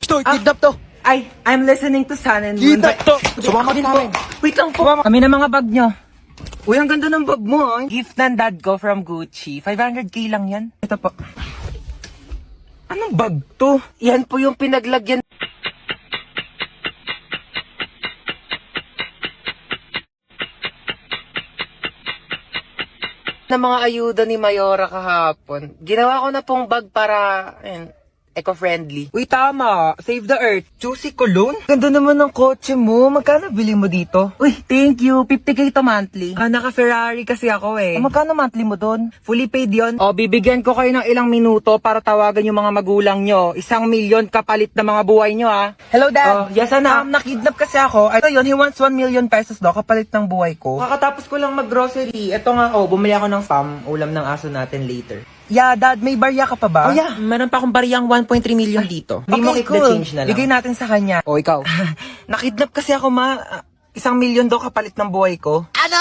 to, kidnap to. Ay, I'm listening to Sun and Moon. Kidnap to. Sumama din po. Wait lang po. Kami na mga bag nyo. Uy, ang ganda ng bag mo. Gift ng dad ko from Gucci. 500k lang yan. Ito po. Anong bag to? Yan po yung pinaglagyan ng mga ayuda ni Mayora kahapon. Ginawa ko na pong bag para eco-friendly. Uy, tama. Save the earth. Juicy cologne? Ganda naman ng kotse mo. Magkano bili mo dito? Uy, thank you. 50k to monthly. Naka-Ferrari kasi ako eh. Magkano monthly mo doon? Fully paid yon. Bibigyan ko kayo ng ilang minuto para tawagan yung mga magulang nyo. 1,000,000 kapalit na mga buhay nyo ah. Hello, Dad. Yes, anak. Nakidnap kasi ako. Ito yun, he wants 1,000,000 pesos daw kapalit ng buhay ko. Kakatapos ko lang mag-grocery. Ito nga, bumili ako ng spam. Ulam ng aso natin later. Yeah, Dad, may barya ka pa ba? Oh, yeah. Meron pa akong baryang 1.3 million dito. Hindi mo keep the change na lang. Bigay natin sa kanya. Ikaw. Nakidnap kasi ako, ma. 1,000,000 daw kapalit ng buhay ko. Ano?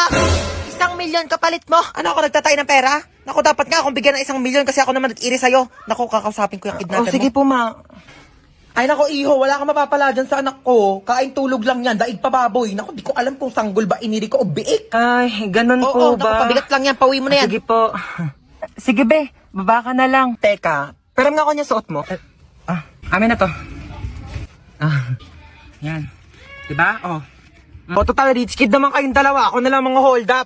1,000,000 kapalit mo? Ano ako nagtatay ng pera? Naku, dapat nga akong bigyan ng 1,000,000 kasi ako naman nag-iri sa'yo. Naku, kakausapin ko yung kidnapper mo. Sige po, ma. Ay, naku, iho, wala kang mapapala dyan sa anak ko. Kain tulog lang yan, daig pa baboy. Naku, di ko alam kung sanggol ba iniri ko o biik. Ay, ganun po ba? Naku, pabigat lang yan. Pauwi mo na yan. Sige po. Sige, be. Baba ka na lang. Teka, pero nga ako niya suot mo. Amin na to. Yan. Diba? Total rich kid naman kayong dalawa. Ako na lang mga hold up.